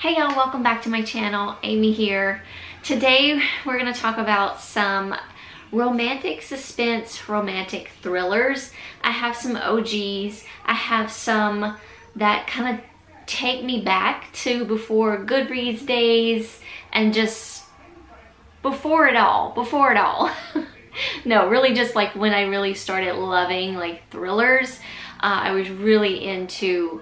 Hey y'all, welcome back to my channel. Aimee here. Today we're going to talk about some romantic suspense, romantic thrillers. I have some OGs. I have some that kind of take me back to before Goodreads days and just before it all. No, really just like when I really started loving like thrillers. I was really into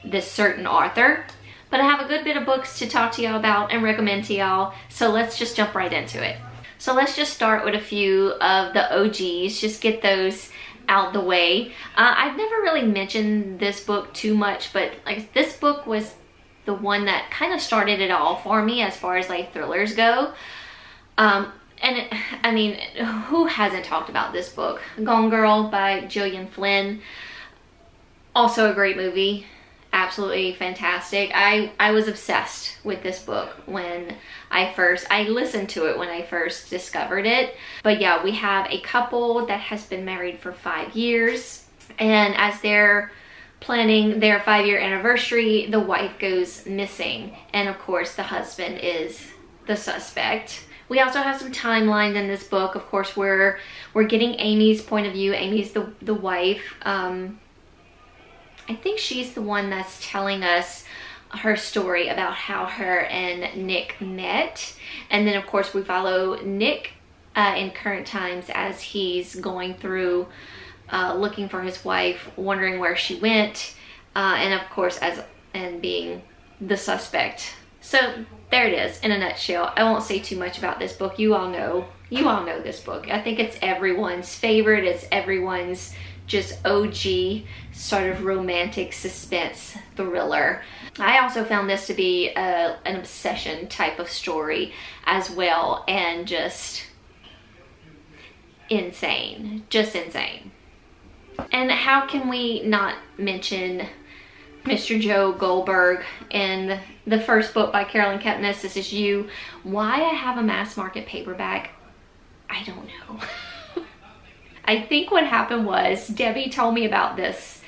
this certain author. But I have a good bit of books to talk to y'all about and recommend to y'all, so let's just jump right into it. So let's just start with a few of the OGs, just get those out the way. I've never really mentioned this book too much, but like this book was the one that kind of started it all for me as far as like thrillers go. I mean, who hasn't talked about this book? Gone Girl by Gillian Flynn. Also a great movie. Absolutely fantastic. I was obsessed with this book when I listened to it when I first discovered it. But yeah, we have a couple that has been married for 5 years, and as they're planning their 5-year anniversary, the wife goes missing, and of course the husband is the suspect. We also have some timelines in this book. Of course, we're getting Aimee's point of view. Aimee's the wife. I think she's the one that's telling us her story about how her and Nick met. And then of course we follow Nick in current times as he's going through looking for his wife, wondering where she went, and of course and being the suspect. So there it is in a nutshell. I won't say too much about this book. You all know this book. I think it's everyone's favorite. It's everyone's just OG sort of romantic suspense thriller. I also found this to be an obsession type of story as well, and just insane, just insane. And how can we not mention Mr. Joe Goldberg in the first book by Carolyn Kepnes, This Is You. Why I have a mass market paperback, I don't know. I think what happened was Debbie told me about this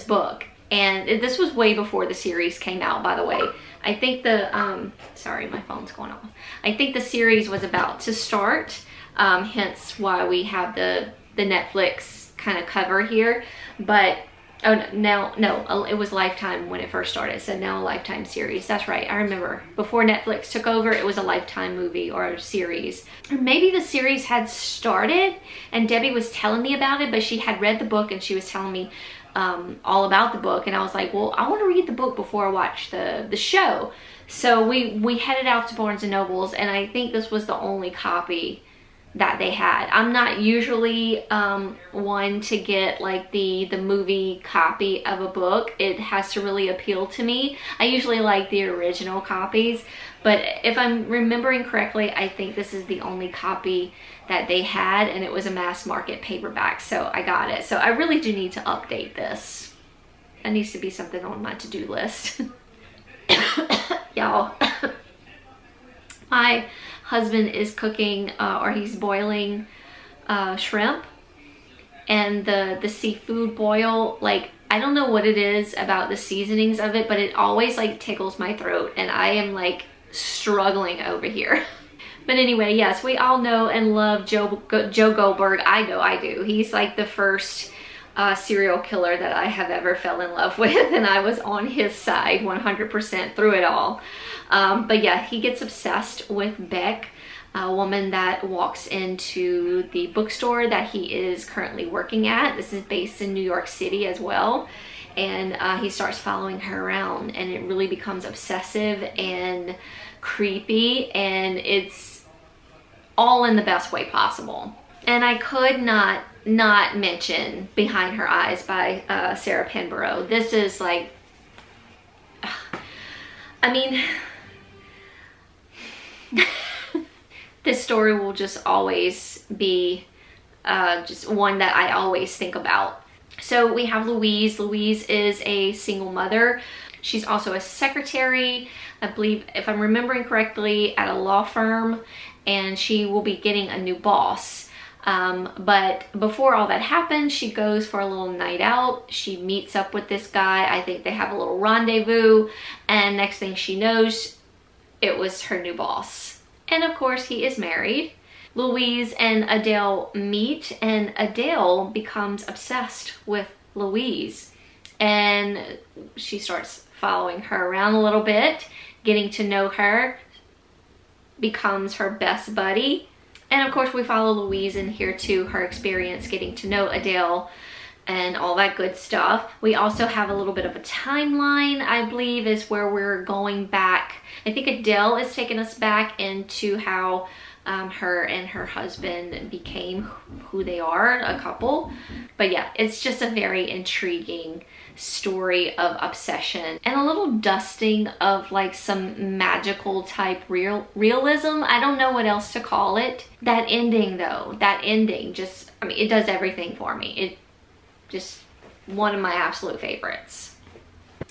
book, and this was way before the series came out, by the way. I think the sorry, my phone's going off. I think the series was about to start, hence why we have the Netflix kind of cover here. But oh no, it was Lifetime when it first started, so now a Lifetime series. That's right, I remember. Before Netflix took over, it was a Lifetime movie or a series. Or maybe the series had started and Debbie was telling me about it, but she had read the book and she was telling me all about the book, and I was like, well, I want to read the book before I watch the show. So we headed out to Barnes & Noble's, and I think this was the only copy that they had. I'm not usually one to get like the movie copy of a book. It has to really appeal to me. I usually like the original copies, but if I'm remembering correctly, I think this is the only copy that they had, and it was a mass market paperback, so I got it. So I really do need to update this. That needs to be something on my to-do list. Y'all, my husband is cooking or he's boiling shrimp, and the seafood boil, like, I don't know what it is about the seasonings of it, but it always like tickles my throat, and I am like struggling over here. But anyway, yes, we all know and love Joe Goldberg. I do. He's like the first serial killer that I have ever fell in love with, and I was on his side 100% through it all. But yeah, he gets obsessed with Beck, a woman that walks into the bookstore that he is currently working at. This is based in New York City as well. And he starts following her around, and it really becomes obsessive and creepy, and it's all in the best way possible. And I could not mention Behind Her Eyes by Sarah Penborough. This is like, I mean, this story will just always be just one that I always think about. So we have Louise. Louise is a single mother. She's also a secretary, I believe, if I'm remembering correctly, at a law firm, and she will be getting a new boss. But before all that happens, she goes for a little night out. She meets up with this guy. I think they have a little rendezvous, and next thing she knows, it was her new boss. And of course, he is married. Louise and Adele meet, and Adele becomes obsessed with Louise, and she starts following her around a little bit, getting to know her, becomes her best buddy. And of course, we follow Louise in here too, her experience getting to know Adele and all that good stuff. We also have a little bit of a timeline, I believe, is where we're going back. I think Adele is taking us back into how her and her husband became who they are, a couple. But yeah, it's just a very intriguing story of obsession and a little dusting of like some magical type realism. I don't know what else to call it. That ending though, that ending just, I mean, it does everything for me. It just one of my absolute favorites.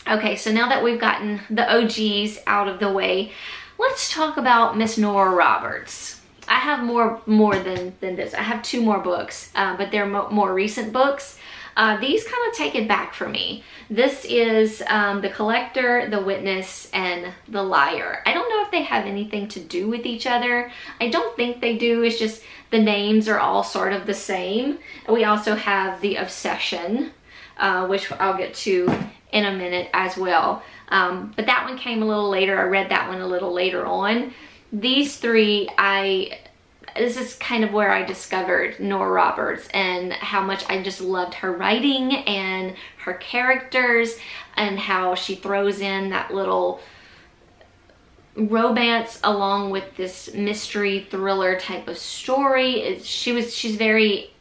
Okay, so now that we've gotten the OGs out of the way, let's talk about Miss Nora Roberts. I have more than this. I have 2 more books, but they're more recent books. These kind of take it back for me. This is The Collector, The Witness, and The Liar. I don't know if they have anything to do with each other. I don't think they do. It's just the names are all sort of the same. We also have The Obsession, which I'll get to in a minute as well. But that one came a little later. I read that one a little later on. These 3, this is kind of where I discovered Nora Roberts and how much I just loved her writing and her characters and how she throws in that little romance along with this mystery thriller type of story. She's very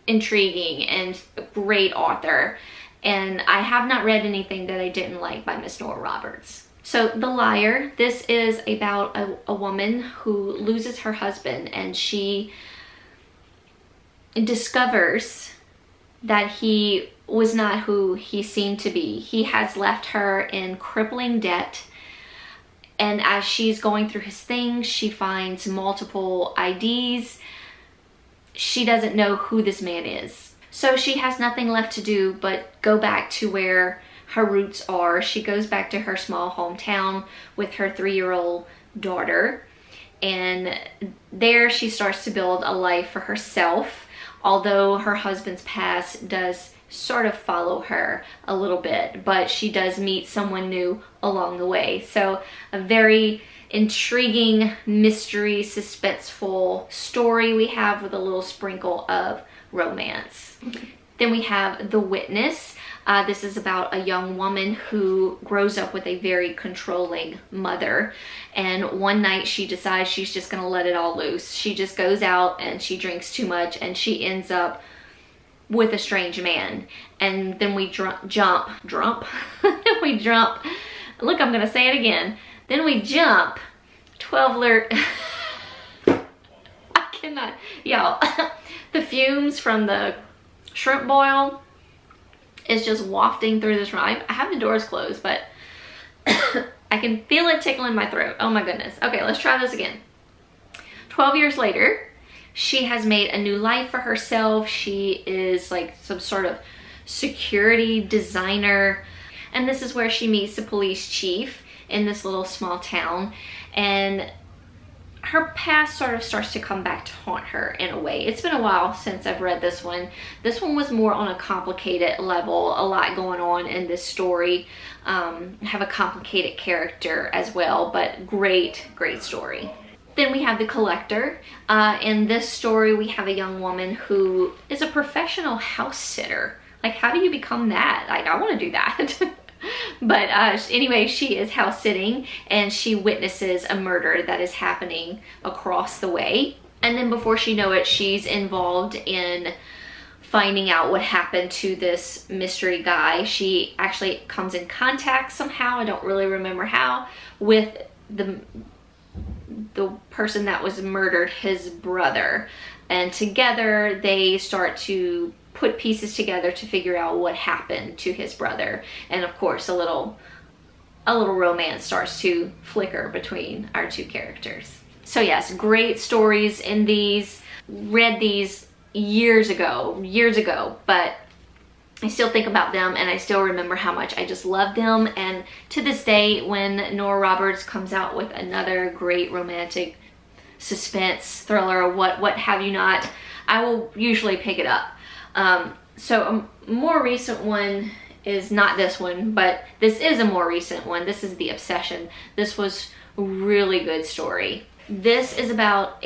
intriguing and a great author. And I have not read anything that I didn't like by Miss Nora Roberts. So The Liar, this is about a woman who loses her husband, and she discovers that he was not who he seemed to be. He has left her in crippling debt, and as she's going through his things, she finds multiple IDs. She doesn't know who this man is. So she has nothing left to do but go back to where her roots are. She goes back to her small hometown with her 3-year-old daughter, and there she starts to build a life for herself, although her husband's past does sort of follow her a little bit, but she does meet someone new along the way. So a very intriguing, mystery, suspenseful story we have with a little sprinkle of romance. Then we have The Witness. This is about a young woman who grows up with a very controlling mother, and one night she decides she's just gonna let it all loose. She just goes out and she drinks too much, and she ends up with a strange man. And then we jump, we jump, look, I'm gonna say it again. Then we jump 12 I cannot, y'all. The fumes from the shrimp boil is just wafting through this room. I have the doors closed, but I can feel it tickling my throat. Oh my goodness. Okay, let's try this again. 12 years later, she has made a new life for herself. She is like some sort of security designer. And this is where she meets the police chief in this little small town. And her past sort of starts to come back to haunt her in a way. It's been a while since I've read this one. This one was more on a complicated level, a lot going on in this story. Have a complicated character as well, but great story. Then we have The Collector. In this story, we have a young woman who is a professional house sitter. Like, how do you become that? Like, I want to do that. But anyway, she is house sitting and she witnesses a murder that is happening across the way. And then before she knows it, she's involved in finding out what happened to this mystery guy. She actually comes in contact somehow, I don't really remember how, with the person that was murdered, his brother. And together they start to put pieces together to figure out what happened to his brother. And of course, a little romance starts to flicker between our 2 characters. So yes, great stories in these. read these years ago, but I still think about them and I still remember how much I just love them. And to this day, when Nora Roberts comes out with another great romantic suspense thriller, what have you not, I will usually pick it up. So a more recent one is not this one, but this is a more recent one. This is The Obsession. This was a really good story. This is about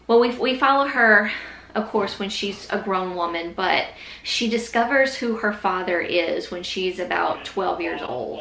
well, we follow her, of course, when she's a grown woman, but she discovers who her father is when she's about 12 years old.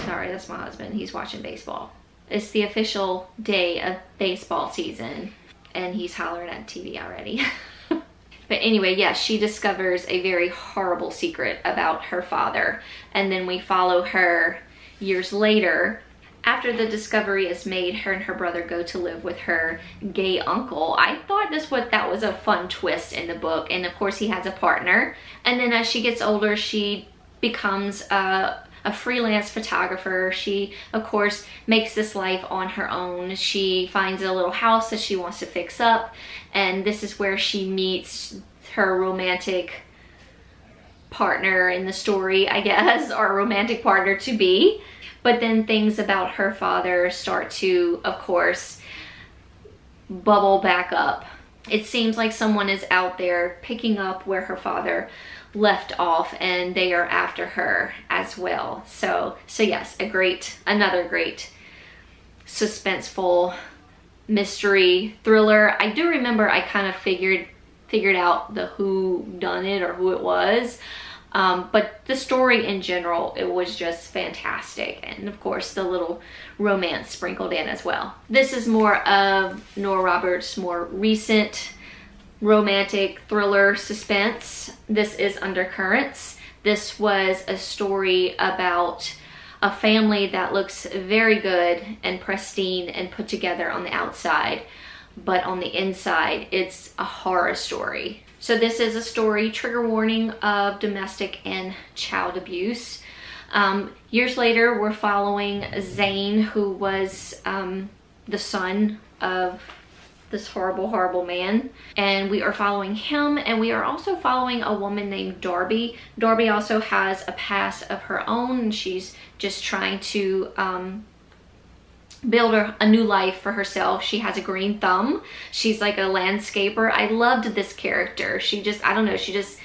Sorry, that's my husband. He's watching baseball. It's the official day of baseball season, and he's hollering at TV already. But anyway, yes, she discovers a very horrible secret about her father, and then we follow her years later. After the discovery is made, her and her brother go to live with her gay uncle. I thought that was a fun twist in the book, and of course he has a partner. And then as she gets older, she becomes a freelance photographer. She, of course, makes this life on her own. She finds a little house that she wants to fix up, and this is where she meets her romantic partner in the story, I guess, or romantic partner to be. But then things about her father start to, of course, bubble back up. It seems like someone is out there picking up where her father left off, and they are after her as well. So yes, another great suspenseful mystery thriller. I do remember I kind of figured out the who done it or who it was. But the story in general, it was just fantastic. And of course, the little romance sprinkled in as well. This is more of Nora Roberts' more recent romantic thriller suspense. This is Undercurrents. This was a story about a family that looks very good and pristine and put together on the outside, but on the inside, it's a horror story. So this is a story, trigger warning, of domestic and child abuse. Years later, we're following Zane, who was the son of this horrible, horrible man. And we are following him, and we are also following a woman named Darby. Darby also has a past of her own, and she's just trying to build a new life for herself. She has a green thumb. She's like a landscaper. I loved this character. She just, I don't know, she just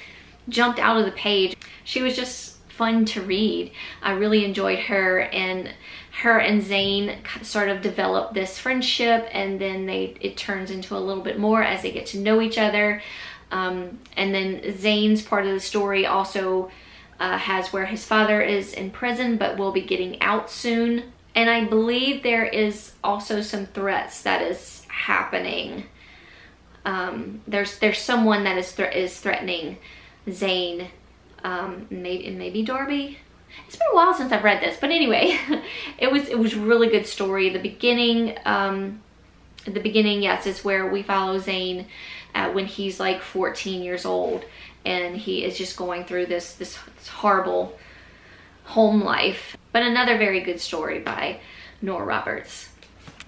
jumped out of the page. She was just fun to read. I really enjoyed her, and her and Zane sort of develop this friendship, and then it turns into a little bit more as they get to know each other. And then Zane's part of the story also has where his father is in prison but will be getting out soon. And I believe there is also some threats that is happening. There's someone that is threatening Zane, maybe Darby. It's been a while since I've read this, but anyway, it was a really good story. The beginning, yes, is where we follow Zane when he's like 14 years old, and he is just going through this horrible home life. But another very good story by Nora Roberts.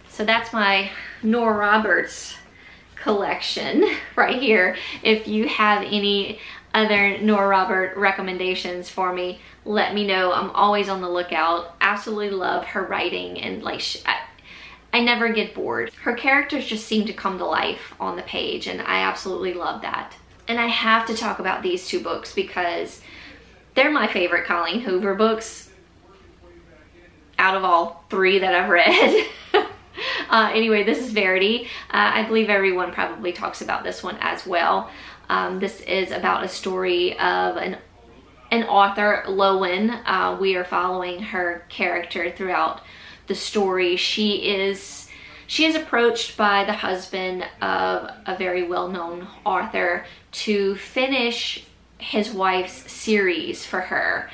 So that's my Nora Roberts collection right here. If you have any other Nora Roberts recommendations for me, let me know. I'm always on the lookout. Absolutely love her writing, and like I never get bored. Her characters just seem to come to life on the page, and I absolutely love that. And I have to talk about these two books because they're my favorite Colleen Hoover books out of all three that I've read. Anyway, this is Verity. I believe everyone probably talks about this one as well. This is about a story of an author, Lowen. We are following her character throughout the story. She is approached by the husband of a very well-known author to finish his wife's series for her,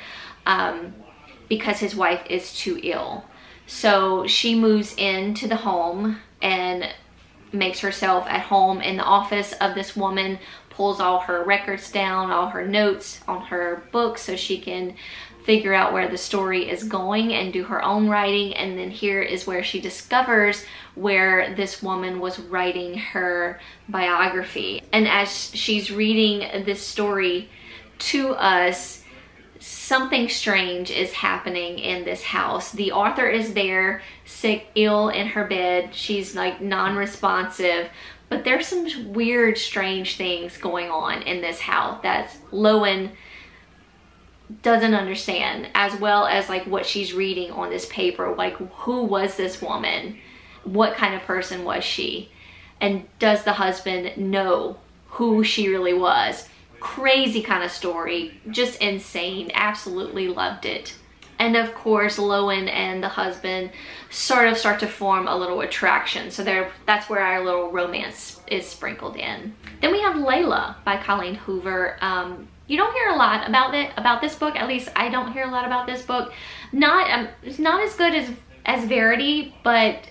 because his wife is too ill. So she moves into the home and makes herself at home in the office of this woman, pulls all her records down, all her notes on her books, so she can figure out where the story is going and do her own writing. And then here is where she discovers where this woman was writing her biography. And as she's reading this story to us, something strange is happening in this house. The author is there, sick, ill in her bed. She's like non-responsive, but there's some weird, strange things going on in this house that Lowen doesn't understand, as well as like what she's reading on this paper. Like, who was this woman? What kind of person was she? And does the husband know who she really was? Crazy kind of story, just insane. Absolutely loved it. And of course, Lowen and the husband sort of start to form a little attraction. So that's where our little romance is sprinkled in. Then we have Layla by Colleen Hoover. You don't hear a lot about this book. At least I don't hear a lot about this book. It's not as good as Verity, but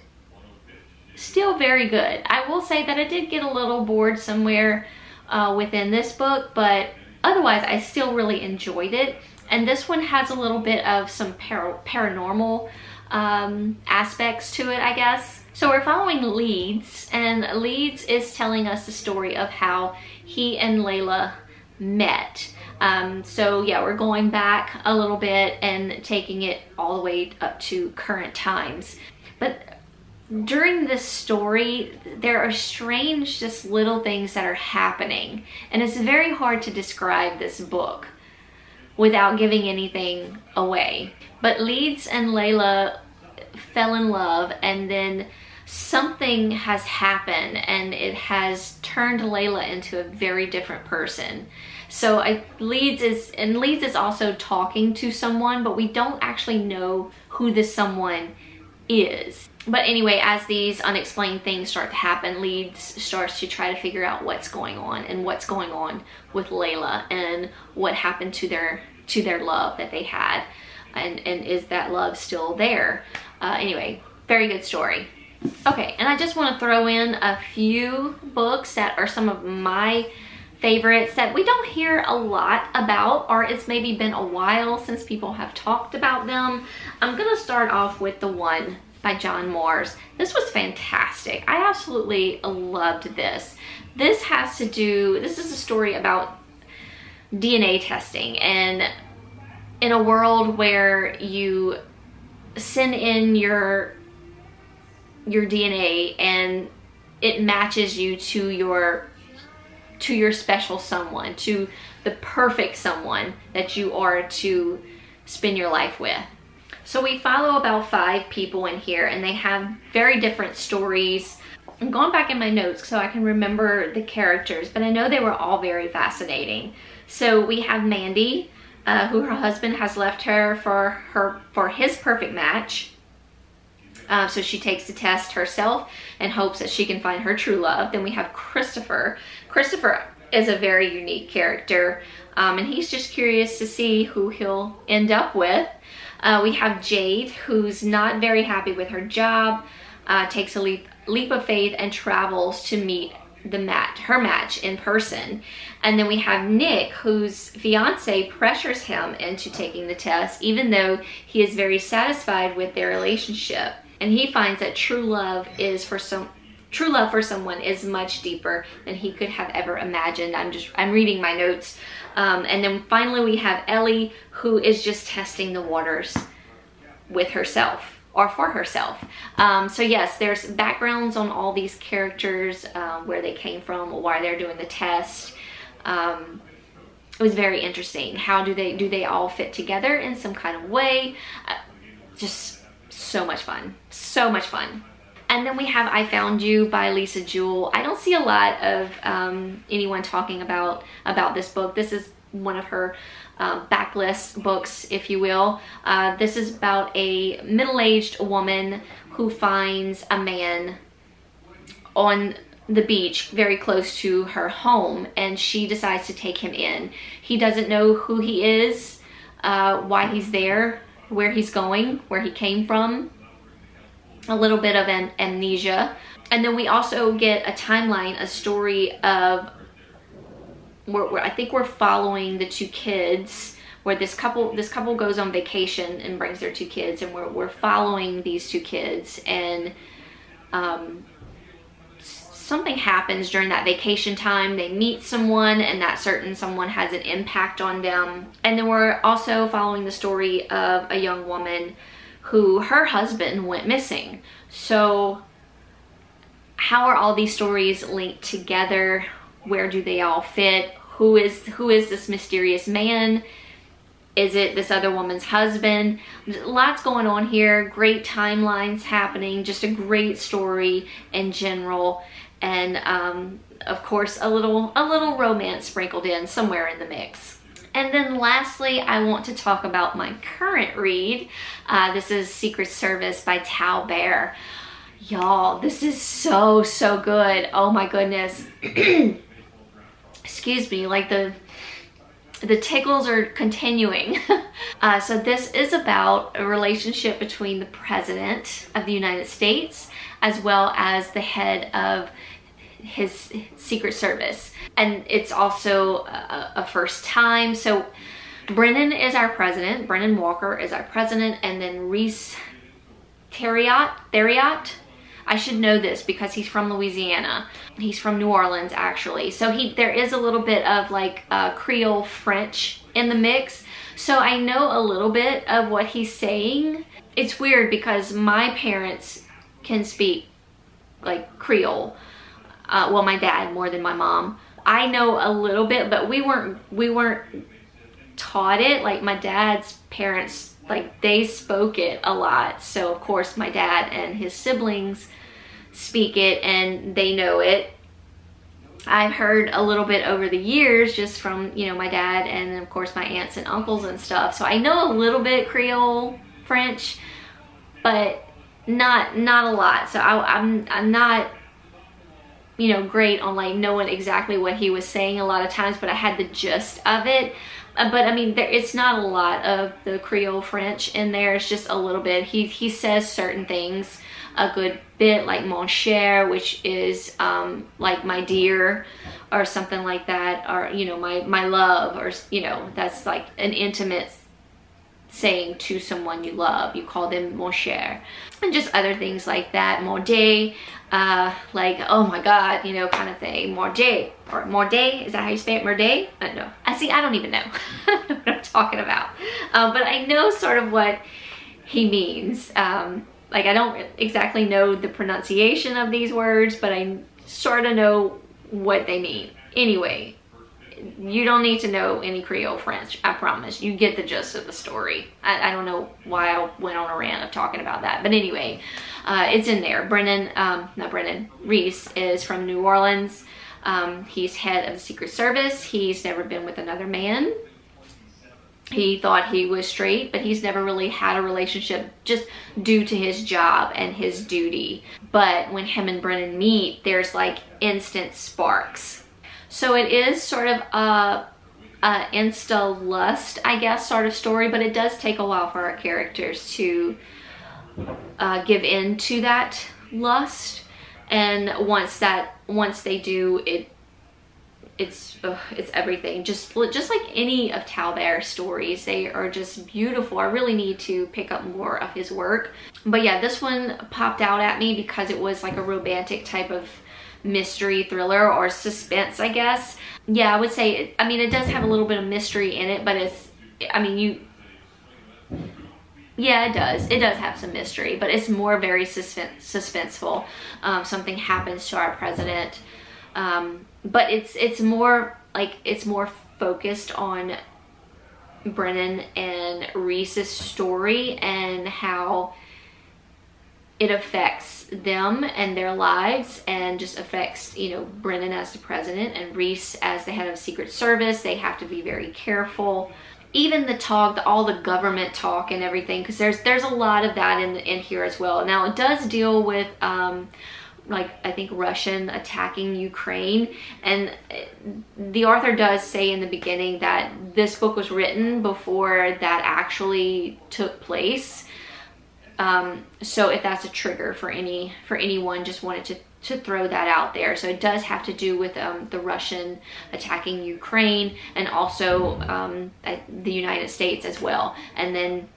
still very good. I will say that I did get a little bored somewhere within this book, but otherwise I still really enjoyed it. And this one has a little bit of some paranormal aspects to it, I guess. So we're following Leeds, and Leeds is telling us the story of how he and Layla met. So yeah, we're going back a little bit and taking it all the way up to current times. But during this story, there are strange, just little things that are happening, and it's very hard to describe this book without giving anything away. But Leeds and Layla fell in love, and then something has happened, and it has turned Layla into a very different person. So Leeds is also talking to someone, but we don't actually know who this someone is. But anyway, as these unexplained things start to happen, Leeds starts to try to figure out what's going on, and what's going on with Layla, and what happened to their love that they had, and is that love still there? Anyway, very good story. Okay, and I just want to throw in a few books that are some of my favorites that we don't hear a lot about, or it's maybe been a while since people have talked about them. I'm gonna start off with The One by John Moores. This was fantastic. I absolutely loved this. This is a story about DNA testing, and in a world where you send in your DNA and it matches you to your special someone, to the perfect someone that you are to spend your life with. So we follow about 5 people in here, and they have very different stories. I'm going back in my notes so I can remember the characters, but I know they were all very fascinating. So we have Mandy, who her husband has left her for his perfect match. So she takes the test herself and hopes that she can find her true love. Then we have Christopher. Christopher is a very unique character, and he's just curious to see who he'll end up with. We have Jade, who's not very happy with her job, takes a leap of faith and travels to meet her match in person. And then we have Nick, whose fiance pressures him into taking the test, even though he is very satisfied with their relationship. And he finds that true love for someone is much deeper than he could have ever imagined. I'm reading my notes. And then finally we have Ellie, who is just testing the waters with herself, or for herself. So yes, there's backgrounds on all these characters, where they came from, why they're doing the test. It was very interesting. How do they all fit together in some kind of way? Just so much fun, so much fun. And then we have I Found You by Lisa Jewell. I don't see a lot of anyone talking about this book. This is one of her backlist books, if you will. This is about a middle-aged woman who finds a man on the beach very close to her home, and she decides to take him in. He doesn't know who he is, why he's there, where he's going, where he came from. A little bit of an amnesia. And then we also get a timeline, a story of where I think we're following the 2 kids, where this couple goes on vacation and brings their 2 kids, and we're following these 2 kids, and something happens during that vacation time. They meet someone, and that certain someone has an impact on them. And then we're also following the story of a young woman who her husband went missing. So how are all these stories linked together? Where do they all fit? Who is this mysterious man? Is it this other woman's husband? Lots going on here. Great timelines happening. Just a great story in general. And of course a little romance sprinkled in somewhere in the mix. And then lastly, I want to talk about my current read. This is Secret Service by Tal Bear. Y'all, this is so good. Oh my goodness. Excuse me, like the tickles are continuing. So this is about a relationship between the President of the United States as well as the head of his Secret Service. And it's also a first time. So Brennan is our president. Brennan Walker is our president. And then Reese Theriot, I should know this because he's from Louisiana. He's from New Orleans, actually. So there is a little bit of like Creole French in the mix. So I know a little bit of what he's saying. It's weird because my parents can speak like Creole. Well, my dad more than my mom. I know a little bit, but we weren't taught it. Like my dad's parents, like they spoke it a lot. So of course my dad and his siblings speak it and they know it. I've heard a little bit over the years just from, you know, my dad and of course my aunts and uncles and stuff. So I know a little bit Creole French, but not a lot. So I'm not, you know, great on like knowing exactly what he was saying a lot of times, but I had the gist of it. But I mean, it's not a lot of the Creole French in there. It's just a little bit. He says certain things a good bit, like mon cher, which is like my dear or something like that, or, you know, my love, or, you know, that's like an intimate saying to someone you love. You call them mon cher. And just other things like that. Morday, like, oh my God, you know, kind of thing. Morday, or morday, is that how you say it? Morday? I don't know. I don't even know. I don't know what I'm talking about. But I know sort of what he means. Like, I don't exactly know the pronunciation of these words, but I sort of know what they mean. Anyway, you don't need to know any Creole French, I promise. You get the gist of the story. I don't know why I went on a rant of talking about that, but anyway, it's in there. Reese is from New Orleans. He's head of the Secret Service. He's never been with another man. He thought he was straight, but he's never really had a relationship just due to his job and his duty. But when him and Brennan meet, there's like instant sparks. So it is sort of a insta lust, I guess, sort of story, but it does take a while for our characters to give in to that lust. And once they do, it's everything. Just like any of Tal Bear's stories, they are just beautiful. I really need to pick up more of his work. But yeah, this one popped out at me because it was like a romantic type of mystery thriller or suspense, I guess. Yeah, I would say, I mean, it does have a little bit of mystery in it, but it's, I mean, yeah, it does have some mystery, but it's more very suspenseful. Something happens to our president, but it's more like, it's more focused on Brennan and Reese's story and how it affects them and their lives, and just affects, you know, Brennan as the president and Reese as the head of Secret Service. They have to be very careful. Even the talk, all the government talk and everything, because there's a lot of that in here as well. Now it does deal with like, I think Russian attacking Ukraine, and the author does say in the beginning that this book was written before that actually took place. So if that's a trigger for anyone just wanted to throw that out there. So it does have to do with the Russian attacking Ukraine, and also the United States as well. And then,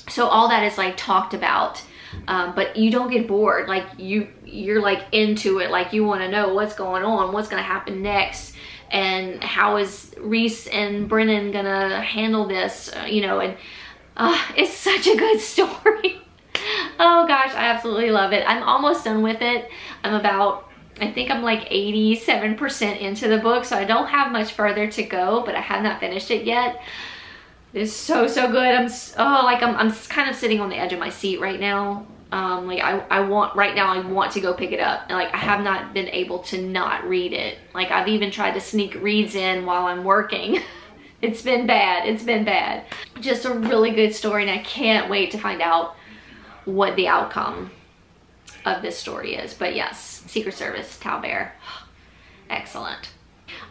so all that is like talked about, but you don't get bored. Like you're like into it. Like you want to know what's going on, what's going to happen next, and how is Reese and Brennan gonna handle this, you know. And it's such a good story. Oh gosh, I absolutely love it. I'm almost done with it. I think I'm like 87% into the book, so I don't have much further to go, but I have not finished it yet. It's so good. I'm kind of sitting on the edge of my seat right now. Like I want to go pick it up, and like I have not been able to not read it. Like I've even tried to sneak reads in while I'm working. It's been bad. It's been bad. Just a really good story, and I can't wait to find out what the outcome of this story is. But yes, Secret Service, Talbert, excellent.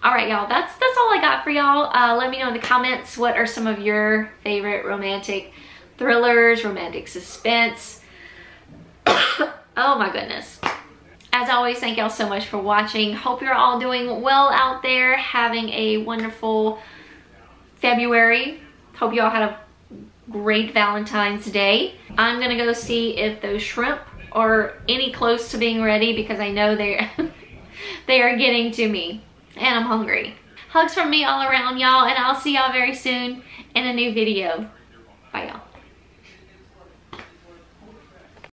All right, y'all, that's all I got for y'all. Let me know in the comments, what are some of your favorite romantic thrillers, romantic suspense? Oh my goodness. As always, thank y'all so much for watching. Hope you're all doing well out there, having a wonderful February. Hope you all had a great Valentine's Day. I'm gonna go see if those shrimp are any close to being ready, because I know they are getting to me, and I'm hungry. Hugs from me all around, y'all, and I'll see y'all very soon in a new video. Bye, y'all.